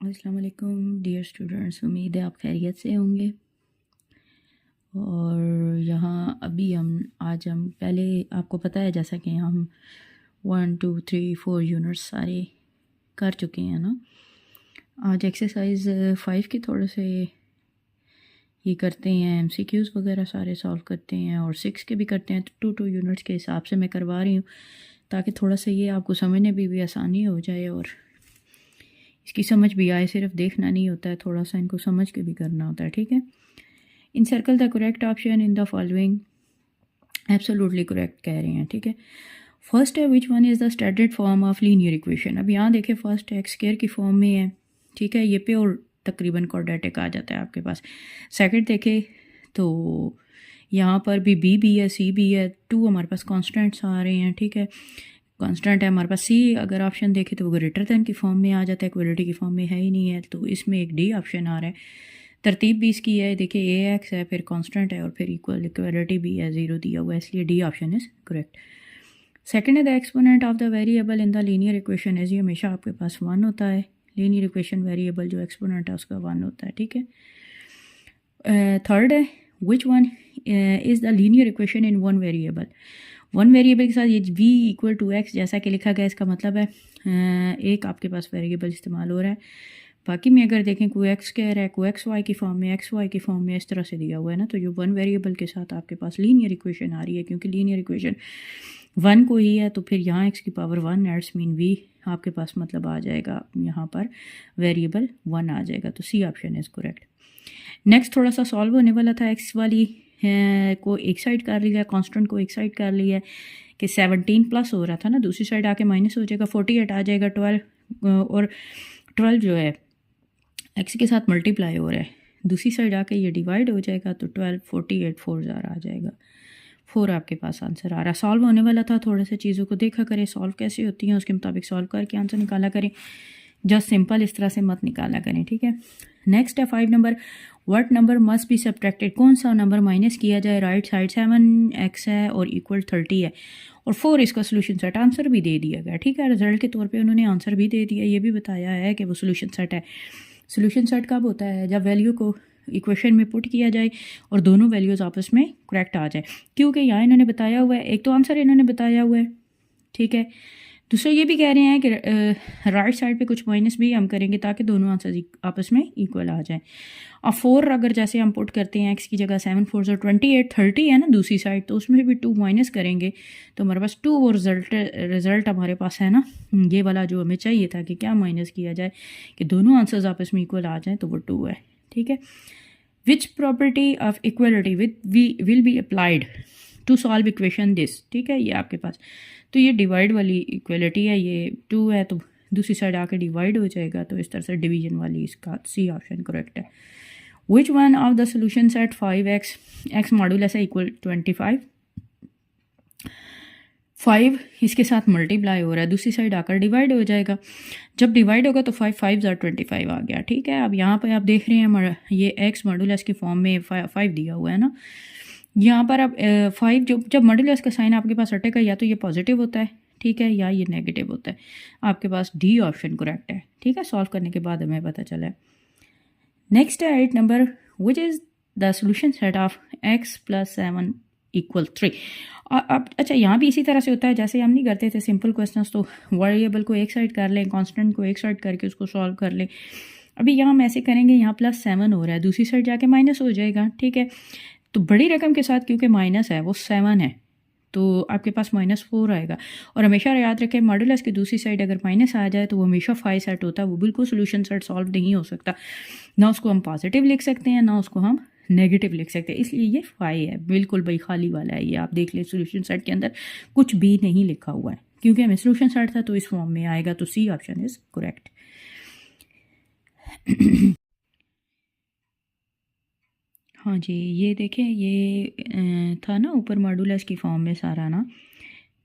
अस्सलाम वालेकुम dear students, उम्मीद है आप खैरियत से होंगे। और यहाँ अभी हम पहले आपको पता है जैसा कि हम 1 2 3 4 यूनिट्स सारे कर चुके हैं ना। आज एक्सरसाइज 5 के थोड़े से ये करते हैं, एमसीक्यूज़ वगैरह सारे सॉल्व करते हैं और 6 के भी करते हैं। तो 2 यूनिट्स के हिसाब से मैं करवा रही हूँ ताकि थोड़ा सा ये आपको समझने भी आसानी हो जाए और इसकी समझ भी आए। सिर्फ देखना नहीं होता है, थोड़ा सा इनको समझ के भी करना होता है। ठीक है। In circle the correct option in the following. Absolutely correct कह रहे हैं। ठीक है। फर्स्ट है which one is the standard form of linear equation. अब यहाँ देखें, फर्स्ट एक्स स्क्वायर की फॉर्म में है। ठीक है, ये प्योर तकरीबन क्वाड्रेटिक आ जाता है आपके पास। सेकंड देखें तो यहाँ पर भी है, सी भी है। 2 हमारे पास कॉन्स्टेंट्स आ रहे हैं। ठीक है, कांस्टेंट है हमारे पास सी। अगर ऑप्शन देखें तो वो ग्रेटर दैन की फॉर्म में आ जाता है, इक्वलिटी की फॉर्म में है ही नहीं है, तो इसमें एक डी ऑप्शन आ रहा है। तरतीब भी इसकी है, देखिए ए एक्स है, फिर कांस्टेंट है और फिर इक्वलिटी भी है, ज़ीरो दिया हुआ है, इसलिए D option is correct. Second है the exponent of the variable in the linear equation है। जी हमेशा आपके पास 1 होता है। लीनियर इक्वेशन वेरिएबल जो एक्सपोनेंट है उसका 1 होता है। ठीक है। थर्ड है which one is the linear equation in one variable. 1 variable के साथ ये v इक्वल टू एक्स जैसा कि लिखा गया, इसका मतलब है एक आपके पास वेरिएबल इस्तेमाल हो रहा है। बाकी में अगर देखें कोई एक्स कह रहा है, कोई एक्स वाई की फॉर्म में, एक्स वाई की फॉर्म में, इस तरह से दिया हुआ है ना, तो जो 1 वेरिएबल के साथ आपके पास लीनियर इक्वेशन आ रही है, क्योंकि लीनियर इक्वेशन 1 को ही है, तो फिर यहाँ एक्स की पावर 1 एड्स मीन v आपके पास मतलब आ जाएगा, यहाँ पर वेरिएबल 1 आ जाएगा, तो C option is correct. Next थोड़ा सा सॉल्व होने वाला था, एक्स वाली को एक साइड कर लिया, कांस्टेंट को एक साइड कर लिया कि 17 प्लस हो रहा था ना, दूसरी साइड आके माइनस हो जाएगा, 48 आ जाएगा। 12 और 12 जो है एक्स के साथ मल्टीप्लाई हो रहा है, दूसरी साइड आके ये डिवाइड हो जाएगा, तो 12 48 4 ज़ार आ जाएगा। 4 आपके पास आंसर आ रहा है। सॉल्व होने वाला था, थोड़े से चीज़ों को देखा करें सॉल्व कैसे होती हैं, उसके मुताबिक सॉल्व करके आंसर निकाला करें। जस्ट सिंपल इस तरह से मत निकाला करें। ठीक है। नेक्स्ट है 5 number, what number must be subtracted. कौन सा नंबर माइनस किया जाए। राइट साइड 7x है और इक्वल 30 है और 4 इसका सोल्यूशन सेट। आंसर भी दे दिया गया। ठीक है, रिजल्ट के तौर पे उन्होंने आंसर भी दे दिया, ये भी बताया है कि वो सोल्यूशन सेट है। सोल्यूशन सेट कब होता है, जब वैल्यू को इक्वेशन में पुट किया जाए और दोनों वैल्यूज़ आपस में करेक्ट आ जाए, क्योंकि यहाँ इन्होंने बताया हुआ है, एक तो आंसर इन्होंने बताया हुआ है। ठीक है, दूसरा ये भी कह रहे हैं कि राइट साइड पे कुछ माइनस भी हम करेंगे ताकि दोनों आंसर आपस में इक्वल आ जाएं। और 4 अगर जैसे हम पुट करते हैं एक्स की जगह 7 4 28 30 है ना दूसरी साइड, तो उसमें भी 2 माइनस करेंगे तो हमारे पास 2 और रिजल्ट हमारे पास है ना, ये वाला जो हमें चाहिए था कि क्या माइनस किया जाए कि दोनों आंसर्स आपस में इक्वल आ जाएँ, तो वो 2 है। ठीक है। Which property of equality will be applied to solve equation this. ठीक है, ये आपके पास तो ये डिवाइड वाली इक्वलिटी है, ये 2 है तो दूसरी साइड आके डिवाइड हो जाएगा, तो इस तरह से डिवीजन वाली इसका सी ऑप्शन करेक्ट है। Which one of the solution set 5x x modulus है इक्वल 25। 5 इसके साथ मल्टीप्लाई हो रहा है, दूसरी साइड आकर डिवाइड हो जाएगा, जब डिवाइड होगा तो 5 5 ज़ार 25 आ गया। ठीक है, अब यहाँ पर आप देख रहे हैं ये एक्स मॉडुलस की फॉर्म में 5 दिया हुआ है ना, यहाँ पर अब 5 जब मॉडुलस का साइन आपके पास हटेगा या तो ये पॉजिटिव होता है, ठीक है, या ये नेगेटिव होता है। आपके पास डी ऑप्शन करेक्ट है। ठीक है, सॉल्व करने के बाद हमें पता चला है। नेक्स्ट है 8 number, which is the solution set of x plus 7 equal 3। अब अच्छा, यहाँ भी इसी तरह से होता है जैसे हम नहीं करते थे सिंपल क्वेश्चंस, तो वेरिएबल को एक साइड कर लें, कांस्टेंट को एक साइड करके उसको सॉल्व कर लें। अभी यहाँ हम ऐसे करेंगे, यहाँ प्लस 7 हो रहा है, दूसरी साइड जाके माइनस हो जाएगा। ठीक है, तो बड़ी रकम के साथ क्योंकि माइनस है, वो 7 है, तो आपके पास -4 आएगा। और हमेशा याद रखें, मॉडुलस की दूसरी साइड अगर माइनस आ जाए तो वो हमेशा 5 सेट होता है, वो बिल्कुल सोल्यूशन सेट सॉल्व नहीं हो सकता। ना उसको हम पॉजिटिव लिख सकते हैं, ना उसको हम नेगेटिव लिख सकते हैं, इसलिए ये 5 है, बिल्कुल भाई खाली वाला है। ये आप देख लें, सोल्यूशन सेट के अंदर कुछ भी नहीं लिखा हुआ है, क्योंकि हमें सोल्यूशन सेट था तो इस फॉर्म में आएगा, तो सी ऑप्शन इज़ करेक्ट। हाँ जी, ये देखें, ये था ना ऊपर मॉडुलस की फॉर्म में सारा ना।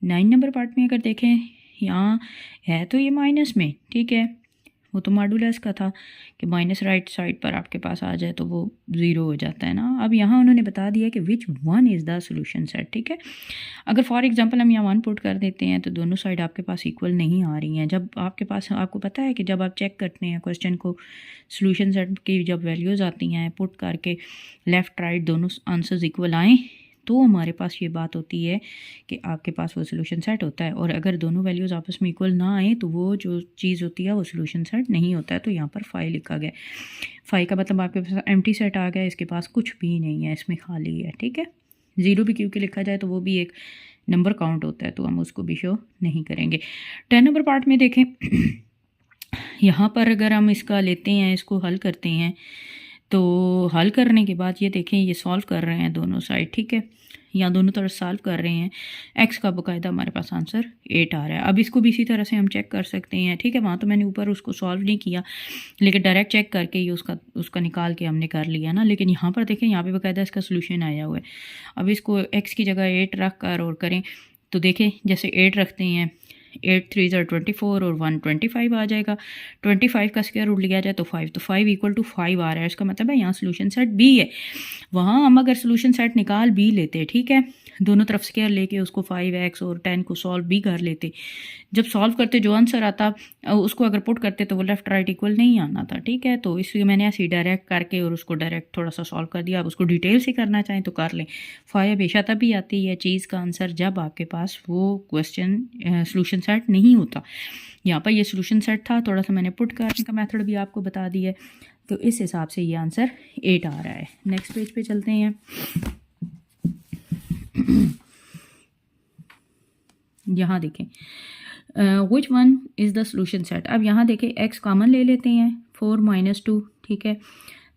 9 नंबर पार्ट में अगर देखें, यहाँ है तो ये माइनस में, ठीक है, वो तो मॉडुलस का था कि माइनस राइट साइड पर आपके पास आ जाए तो वो 0 हो जाता है ना। अब यहाँ उन्होंने बता दिया कि विच one is the solution set, ठीक है। अगर फॉर एग्जांपल हम यहाँ 1 पुट कर देते हैं तो दोनों साइड आपके पास इक्वल नहीं आ रही हैं। जब आपके पास, आपको पता है कि जब आप चेक करते हैं क्वेश्चन को, सोल्यूशन सेट की जब वैल्यूज़ आती हैं पुट करके लेफ़्ट राइट दोनों आंसर्स इक्वल आएँ तो हमारे पास ये बात होती है कि आपके पास वो सोल्यूशन सेट होता है। और अगर दोनों वैल्यूज़ आपस में इक्वल ना आए तो वो जो चीज़ होती है वो सोल्यूशन सेट नहीं होता है। तो यहाँ पर 5 लिखा गया। 5 का मतलब आपके पास एम्प्टी सेट आ गया, इसके पास कुछ भी नहीं है, इसमें खाली है, ठीक है। 0 भी क्योंकि लिखा जाए तो वो भी एक नंबर काउंट होता है, तो हम उसको भी शो नहीं करेंगे। 10 नंबर पार्ट में देखें यहाँ पर अगर हम इसका लेते हैं, इसको हल करते हैं, तो हल करने के बाद ये देखें ये सॉल्व कर रहे हैं दोनों साइड, ठीक है, या दोनों तरफ सॉल्व कर रहे हैं। एक्स का बाकायदा हमारे पास आंसर 8 आ रहा है। अब इसको भी इसी तरह से हम चेक कर सकते हैं, ठीक है। वहाँ तो मैंने ऊपर उसको सॉल्व नहीं किया, लेकिन डायरेक्ट चेक करके ही उसका निकाल के हमने कर लिया ना। लेकिन यहाँ पर देखें, यहाँ पे बाकायदा इसका सोल्यूशन आया हुआ है। अब इसको एक्स की जगह 8 रख कर और करें तो देखें, जैसे 8 रखते हैं, 8 3 ज़ा 24 और 1 25 आ जाएगा। 25 का स्क्वायर रूट लिया जाए तो 5, तो 5 इक्वल टू 5 आ रहा है। इसका मतलब है यहाँ सोल्यूशन सेट बी है। वहाँ हम अगर सोल्यूशन सेट निकाल बी लेते, ठीक है, दोनों तरफ स्क्वायर लेके उसको 5x और 10 को सॉल्व भी कर लेते, जब सॉल्व करते जो आंसर आता उसको अगर पुट करते तो वो लेफ्ट राइट इक्वल नहीं आना था, ठीक है। तो इसलिए मैंने ऐसे डायरेक्ट करके और उसको डायरेक्ट थोड़ा सा सॉल्व कर दिया। अब उसको डिटेल से करना चाहें तो कर लें। 5 हमेशा तभी आती है चीज़ का आंसर जब आपके पास वो क्वेश्चन सोल्यूशन सेट नहीं होता। यहाँ पर ये सोल्यूशन सेट था, थोड़ा सा मैंने पुट करने का मेथड भी आपको बता दिया है, तो इस हिसाब से ये आंसर 8 आ रहा है। नेक्स्ट पेज पे चलते हैं। यहाँ देखें विच one is the solution set. अब यहाँ देखें x कॉमन ले लेते हैं, 4 - 2, ठीक है,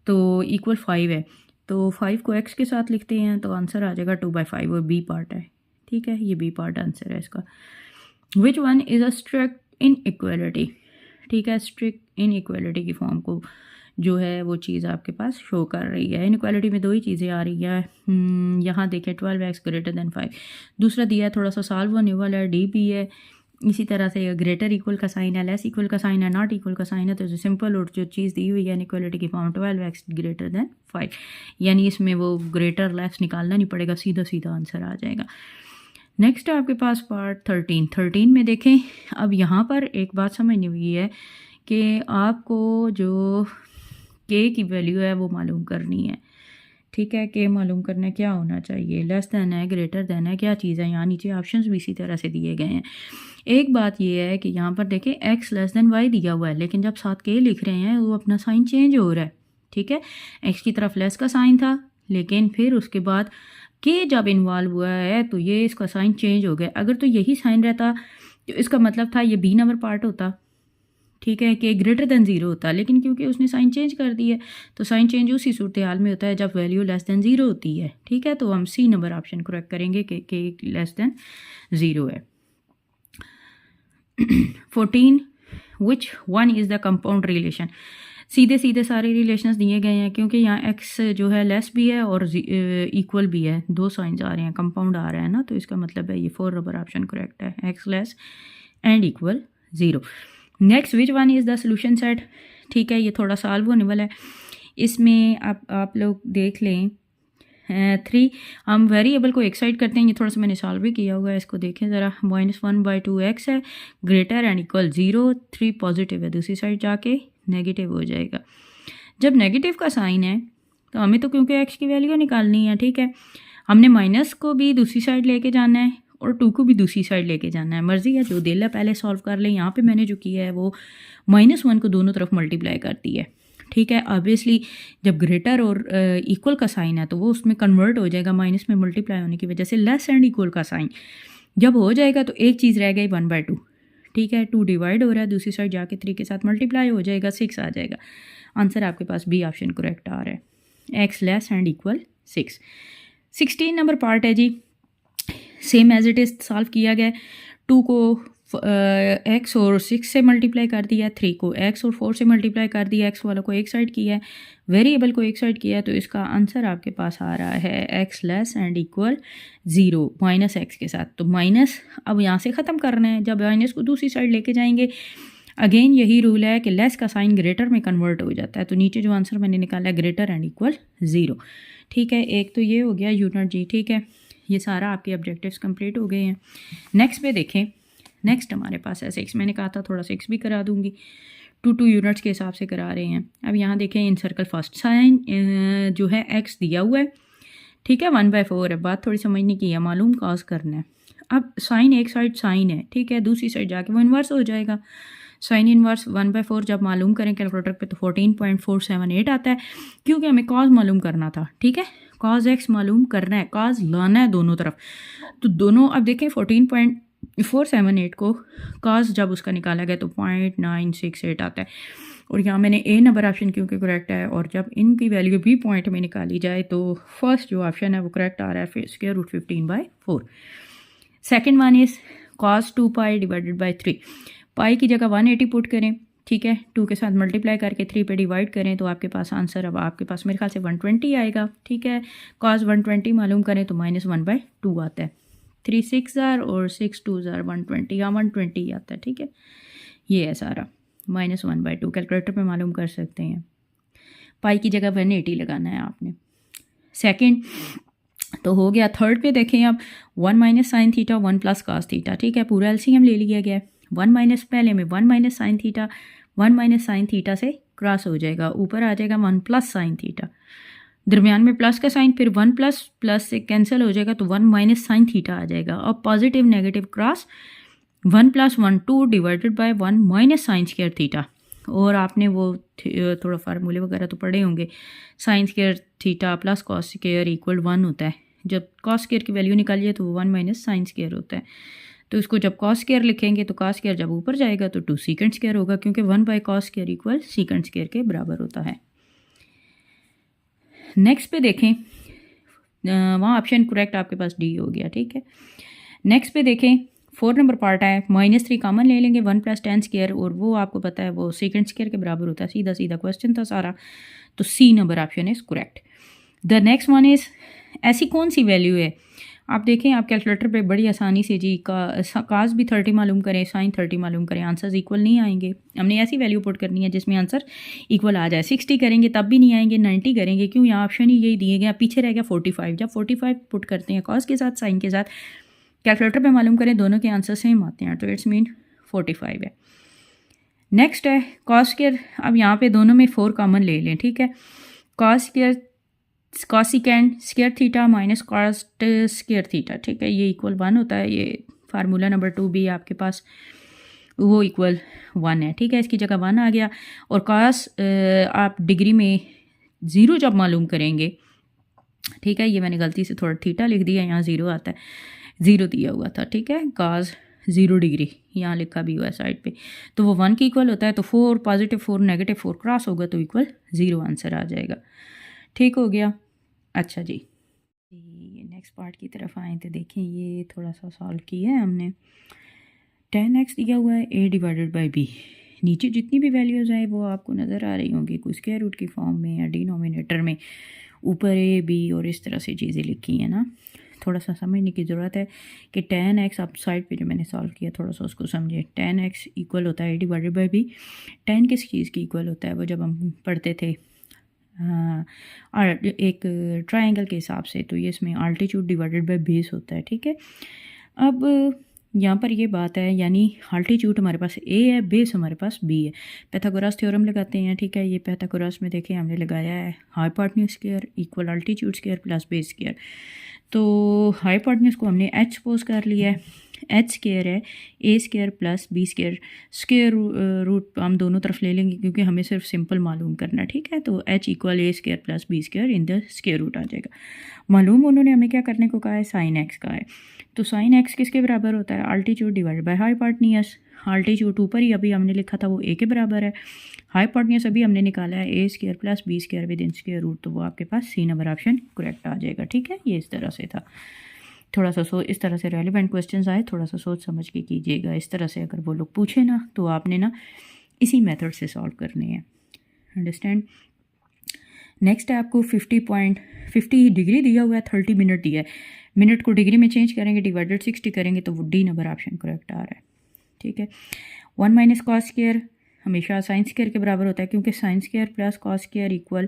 तो इक्वल 5 है, तो 5 को x के साथ लिखते हैं तो आंसर आ जाएगा 2/5 और b पार्ट है, ठीक है, ये b पार्ट आंसर है इसका। विच one is a strict inequality, ठीक है, स्ट्रिक्ट इनइक्वालिटी की फॉर्म को जो है वो चीज़ आपके पास शो कर रही है। इनइक्वालिटी में 2 ही चीज़ें आ रही है। यहाँ देखें 12x ग्रेटर देन 5, दूसरा दिया है थोड़ा सा सॉल्व होने वाला है, डी भी है। इसी तरह से ग्रेटर इक्वल का साइन है, लेस इक्वल का साइन है, नॉट इक्वल का साइन है। तो जो सिंपल और जो चीज़ दी हुई है इनइक्वालिटी की फॉर्म 12x ग्रेटर देन 5, यानी इसमें वो ग्रेटर लेस निकालना नहीं पड़ेगा, सीधा सीधा आंसर आ जाएगा। नेक्स्ट है आपके पास पार्ट 13 में देखें। अब यहाँ पर एक बात समझनी हुई है कि आपको जो के की वैल्यू है वो मालूम करनी है, ठीक है। के मालूम करना क्या होना चाहिए, लेस देन है, ग्रेटर देन है, क्या चीज़ है। यहाँ नीचे ऑप्शंस भी इसी तरह से दिए गए हैं। एक बात ये है कि यहाँ पर देखें x लेस देन y दिया हुआ है, लेकिन जब साथ के लिख रहे हैं वो अपना साइन चेंज हो रहा है, ठीक है। x की तरफ लेस का साइन था, लेकिन फिर उसके बाद के जब इन्वॉल्व हुआ है तो ये इसका साइन चेंज हो गया। अगर तो यही साइन रहता तो इसका मतलब था ये बी नंबर पार्ट होता, ठीक है, कि ग्रेटर देन 0 होता, लेकिन क्योंकि उसने साइन चेंज कर दी है तो साइन चेंज उसी सूरत हाल में होता है जब वैल्यू लेस देन 0 होती है, ठीक है। तो हम सी नंबर ऑप्शन करेक्ट करेंगे कि लेस देन 0 है। 14 विच one is the compound relation. सीधे सीधे सारे रिलेशंस दिए गए हैं, क्योंकि यहाँ x जो है लेस भी है और इक्वल भी है, 2 साइंस आ रहे हैं, कंपाउंड आ रहा है ना, तो इसका मतलब है ये 4 नंबर ऑप्शन करेक्ट है, x less and equal 0। Next which one is the solution set, ठीक है, ये थोड़ा सॉल्व होने वाला है। इसमें आप लोग देख लें 3 हम वेरिएबल को एक साइड करते हैं, ये थोड़ा सा मैंने सॉल्व भी किया हुआ है, इसको देखें ज़रा। -1/2x है, ग्रेटर एंड इक्वल 0, 3 पॉजिटिव है, दूसरी साइड जाके नेगेटिव हो जाएगा। जब नेगेटिव का साइन है तो हमें तो क्योंकि x की वैल्यू निकालनी है, ठीक है, हमने माइनस को भी दूसरी साइड लेके जाना है और 2 को भी दूसरी साइड लेके जाना है, मर्जी है जो दिल है पहले सॉल्व कर लें। यहाँ पे मैंने जो किया है वो -1 को दोनों तरफ मल्टीप्लाई करती है, ठीक है। ऑब्वियसली जब ग्रेटर और इक्वल का साइन है तो वो उसमें कन्वर्ट हो जाएगा, माइनस में मल्टीप्लाई होने की वजह से लेस एंड इक्वल का साइन जब हो जाएगा तो एक चीज़ रह गई 1/2, ठीक है, 2 डिवाइड हो रहा है, दूसरी साइड जाके 3 के साथ मल्टीप्लाई हो जाएगा, 6 आ जाएगा। आंसर आपके पास बी ऑप्शन करेक्ट आ रहा है, x less and equal 6। 16 number part है जी, same as it is solve किया गया। 2 को x और 6 से मल्टीप्लाई कर दिया, 3 को x और 4 से मल्टीप्लाई कर दिया, x वालों को एक साइड किया है, वेरिएबल को एक साइड किया, तो इसका आंसर आपके पास आ रहा है x less and equal 0 -x के साथ। तो माइनस अब यहाँ से ख़त्म करना है, जब माइनस को दूसरी साइड लेके जाएंगे अगेन यही रूल है कि लेस का साइन ग्रेटर में कन्वर्ट हो जाता है, तो नीचे जो आंसर मैंने निकाला है ग्रेटर एंड इक्वल 0। ठीक है, एक तो ये हो गया यूनिट जी। ठीक है, ये सारा आपके ऑब्जेक्टिव्स कंप्लीट हो गए हैं। नेक्स्ट पे देखें, नेक्स्ट हमारे पास है 6। मैंने कहा था थोड़ा 6 भी करा दूंगी, 2 यूनिट्स के हिसाब से करा रहे हैं। अब यहाँ देखें इन सर्कल फर्स्ट साइन जो है x दिया हुआ है। ठीक है, 1/4 है। बात थोड़ी समझने की है, मालूम कॉस करना है। अब साइन एक साइड साइन है, ठीक है, दूसरी साइड जाके वो इन्वर्स हो जाएगा। साइन इन्वर्स 1/4 जब मालूम करें कैलकुलेटर पे तो 14.478 आता है, क्योंकि हमें कॉज मालूम करना था। ठीक है, कॉज x मालूम करना है, कॉज लाना है दोनों तरफ। तो दोनों अब देखें 14.478 को कॉज जब उसका निकाला गया तो 0.968 आता है। और यहाँ मैंने ए नंबर ऑप्शन क्योंकि करेक्ट है, और जब इनकी वैल्यू भी पॉइंट में निकाली जाए तो फर्स्ट जो ऑप्शन है वो करेक्ट आ रहा है, square root 15/4। Second one is cos 2π divided by 3। Pi की जगह 180 पुट करें, ठीक है, 2 के साथ मल्टीप्लाई करके 3 पे डिवाइड करें तो आपके पास आंसर, अब आपके पास मेरे ख्याल से 120 आएगा। ठीक है, cos 120 मालूम करें तो -1/2 आता है। 3 6 और 6 2 120, या 120 आता है। ठीक है, ये है सारा, -1/2 कैलकुलेटर पे मालूम कर सकते हैं। पाई की जगह 180 लगाना है आपने। सेकंड तो हो गया। थर्ड पे देखें आप, 1 minus sine theta 1 plus cos theta. ठीक है, पूरा एलसीएम ले लिया गया है। 1 माइनस पहले में 1 minus sine theta, 1 minus sine theta से क्रॉस हो जाएगा, ऊपर आ जाएगा 1 प्लस साइन थीटा, दरमियान में प्लस का साइन, फिर 1 प्लस प्लस से कैंसिल हो जाएगा तो 1 माइनस साइन थीटा आ जाएगा। अब positive negative cross 1 + 1 2 divided by 1 minus sine square theta. और आपने वो थोड़ा फार्मूले वगैरह तो पढ़े होंगे, sine square theta plus cos square equal 1 होता है। जब कॉस स्क्वायर की वैल्यू निकालिए तो 1 माइनस साइन स्क्वायर होता है। तो इसको जब कॉस स्क्वायर लिखेंगे तो कॉस स्क्वायर जब ऊपर जाएगा तो 2 सीकेंड स्क्वायर होगा, क्योंकि 1/cos square equal secant square के बराबर होता है। नेक्स्ट पे देखें, वहाँ ऑप्शन करेक्ट आपके पास डी हो गया। ठीक है, नेक्स्ट पे देखें 4 नंबर पार्ट है, -3 कॉमन ले लेंगे, 1 + tan स्क्वायर, और वो आपको पता है वो सीकेंड स्क्वायर के बराबर होता है। सीधा सीधा क्वेश्चन था सारा, तो C number option is correct. The next one is, ऐसी कौन सी वैल्यू है, आप देखें आप कैलकुलेटर पे बड़ी आसानी से जी कास भी 30 मालूम करें, साइन 30 मालूम करें, आंसर्स इक्वल नहीं आएंगे। हमने ऐसी वैल्यू पुट करनी है जिसमें आंसर इक्वल आ जाए। 60 करेंगे तब भी नहीं आएंगे, 90 करेंगे, क्यों, यहाँ ऑप्शन ही यही दिए गए, पीछे रह गया 45। जब 45 पुट करते हैं कॉस के साथ साइन के साथ, कैलकुलेटर पे मालूम करें, दोनों के आंसर सेम आते हैं, तो इट्स मीन 45 है। नेक्स्ट है कॉस स्क्वायर। अब यहाँ पे दोनों में 4 कॉमन ले लें। ठीक है, cos square cosecant square theta minus cost square theta. ठीक है, ये इक्वल 1 होता है। ये फार्मूला नंबर 2 भी आपके पास वो इक्वल 1 है। ठीक है, इसकी जगह 1 आ गया। और कॉस आप डिग्री में 0 जब मालूम करेंगे, ठीक है, ये मैंने गलती से थोड़ा थीटा लिख दिया, यहाँ 0 आता है, 0 दिया हुआ था। ठीक है, कॉस 0 डिग्री यहाँ लिखा भी हुआ है साइड पे, तो वो 1 की इक्वल होता है। तो 4 +4 -4 क्रॉस होगा तो इक्वल 0 आंसर आ जाएगा। ठीक हो गया। अच्छा जी, नेक्स्ट पार्ट की तरफ आए तो देखें, ये थोड़ा सा सॉल्व किया है हमने। 10x दिया हुआ है a डिवाइडेड बाई b। नीचे जितनी भी वैल्यूज़ आए वो आपको नज़र आ रही होंगी, कोई स्क्वायर रूट की फॉर्म में या डिनोमिनेटर में, ऊपर a b और इस तरह से चीज़ें लिखी हैं ना। थोड़ा सा समझने की ज़रूरत है कि 10x आप साइड पे जो मैंने सॉल्व किया थोड़ा सा उसको समझे। 10x इक्वल होता है a डिवाइडेड बाई b। 10 किस चीज़ की इक्वल होता है, वो जब हम पढ़ते थे और एक ट्रायंगल के हिसाब से, तो ये इसमें आल्टीट्यूड डिवाइडेड बाय बेस होता है। ठीक है, अब यहाँ पर ये बात है, यानी आल्टीट्यूड हमारे पास a है, बेस हमारे पास b है। पाइथागोरस थ्योरम लगाते हैं। ठीक है, ये पाइथागोरस में देखें हमने लगाया है hypotenuse square equal altitude square plus base square. तो हाइपोटेन्यूज को हमने h सपोज कर लिया है, h स्क्वायर है a square plus b square. Square root हम दोनों तरफ ले लेंगे क्योंकि हमें सिर्फ सिंपल मालूम करना है। ठीक है, तो h equal a square plus b square in the square root आ जाएगा। मालूम उन्होंने हमें क्या करने को कहा है, साइन x का है। तो साइन x किसके बराबर होता है, altitude divided by hypotenuse. Altitude ऊपर ही अभी हमने लिखा था वो a के बराबर है, हाइपोटेन्यूज अभी हमने निकाला है a square plus b square within square root, तो वो आपके पास सी नंबर ऑप्शन करेक्ट आ जाएगा। ठीक है, ये इस तरह से था। थोड़ा सा इस तरह से रेलिवेंट क्वेश्चंस आए, थोड़ा सा सोच समझ के कीजिएगा। इस तरह से अगर वो लोग पूछे ना तो आपने ना इसी मेथड से सॉल्व करने हैं। अंडरस्टैंड। नेक्स्ट है आपको 50 डिग्री दिया हुआ है, 30 मिनट दिया है। मिनट को डिग्री में चेंज करेंगे, डिवाइडेड 60 करेंगे तो वो डी नंबर ऑप्शन करेक्ट आ रहा है। ठीक है, 1 माइनस कॉस स्क्वायर हमेशा साइन स्क्वायर के बराबर होता है, क्योंकि sine square plus cos square equal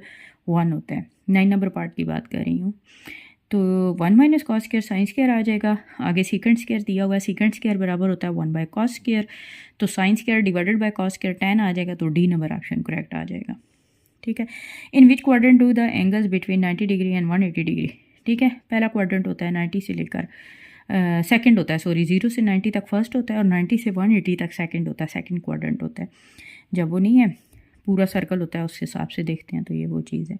1 होता है। 9 नंबर पार्ट की बात कर रही हूँ। तो 1 minus cos square sine square आ जाएगा। आगे सीकेंड स्क्वायर दिया हुआ है, सीकेंड स्क्वायर बराबर होता है 1 बाय कॉस स्क्वायर, तो sine square divided by cos square 10 आ जाएगा, तो डी नंबर ऑप्शन करेक्ट आ जाएगा। ठीक है। In which quadrant do the angles between 90 degree and 180 degree. ठीक है, पहला क्वाड्रेंट होता है 90 से लेकर सेकंड होता है, सॉरी 0 से 90 तक फर्स्ट होता है, और 90 से 180 तक सेकंड होता है, सेकंड क्वाड्रेंट होता है। जब वो नहीं है पूरा सर्कल होता है उस हिसाब से देखते हैं, तो ये वो चीज़ है।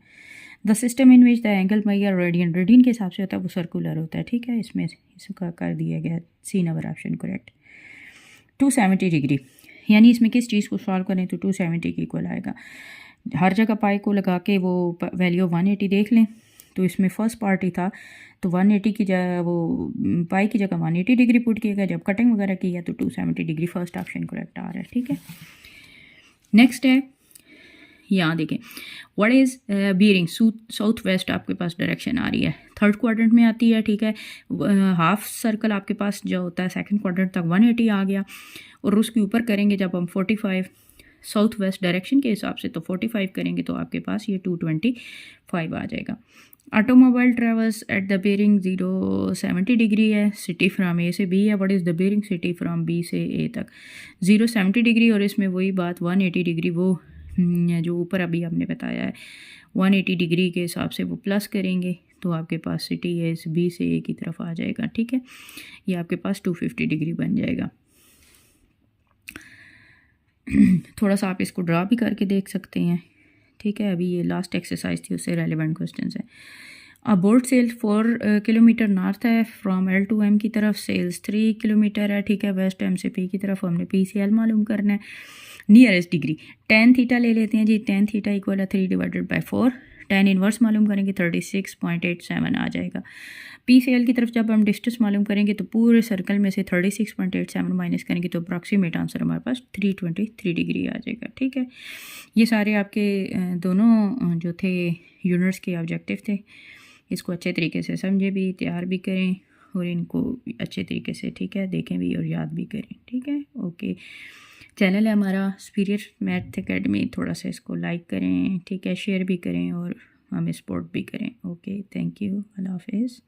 The system in which the angle measure radian, radian के हिसाब से होता है, वो सर्कुलर होता है। ठीक है, इसमें इसका कर दिया गया C number option correct. 270 degree, यानी इसमें किस चीज़ को सॉल्व करें तो 270 के इक्वल आएगा। हर जगह पाई को लगा के वो वैल्यू 180 देख लें, तो इसमें फर्स्ट पार्ट ही था, तो 180 की जगह वो पाई की जगह 180 डिग्री पुट किया गया। जब कटिंग वगैरह की है तो 270 डिग्री फर्स्ट ऑप्शन करेक्ट आ रहा है। ठीक है, नेक्स्ट है, यहाँ देखें, what is bearing south west आपके पास डायरेक्शन आ रही है, थर्ड क्वाड्रेंट में आती है। ठीक है, हाफ सर्कल आपके पास जो होता है सेकंड क्वाड्रेंट तक 180 आ गया, और उसके ऊपर करेंगे जब हम 45 साउथ वेस्ट डायरेक्शन के हिसाब से, तो 45 करेंगे तो आपके पास ये 225 आ जाएगा। Automobile travels at the bearing 070 degree है, सिटी फ्राम ए से बी है। What is the bearing city from B से ए तक 070 डिग्री, और इसमें वही बात 180 डिग्री वो जो ऊपर अभी हमने बताया है 180 डिग्री के हिसाब से वो प्लस करेंगे, तो आपके पास सिटी है इस बी से ए की तरफ आ जाएगा। ठीक है, ये आपके पास 250 डिग्री बन जाएगा। थोड़ा सा आप इसको ड्रा भी करके देख सकते हैं। ठीक है, अभी ये लास्ट एक्सरसाइज थी, उससे रेलिवेंट क्वेश्चन है। बोट सेल 4 किलोमीटर नॉर्थ है फ्रॉम एल टू एम की तरफ, सेल्स 3 किलोमीटर है। ठीक है, वेस्ट एम से पी की तरफ हमने पी से एल मालूम करना है। नियरेस्ट डिग्री टेन थीटा ले लेते हैं जी, टेन थीटा इक्वल है 3 डिवाइडेड बाई 4, टेन इनवर्स मालूम करेंगे 36.87 आ जाएगा। पी से एल की तरफ जब हम डिस्टेंस मालूम करेंगे तो पूरे सर्कल में से 36.87 माइनस करेंगे तो अप्रॉक्सीमेट आंसर हमारे पास 323 डिग्री आ जाएगा। ठीक है, ये सारे आपके दोनों जो थे यूनिट्स के ऑब्जेक्टिव थे। इसको अच्छे तरीके से समझे भी, तैयार भी करें, और इनको अच्छे तरीके से ठीक है देखें भी और याद भी करें। ठीक है, ओके। चैनल है हमारा सुपीरियर मैथ एकेडमी, थोड़ा सा इसको लाइक करें, ठीक है, शेयर भी करें और हमें सपोर्ट भी करें। ओके, थैंक यू, अल्लाह हाफिज़।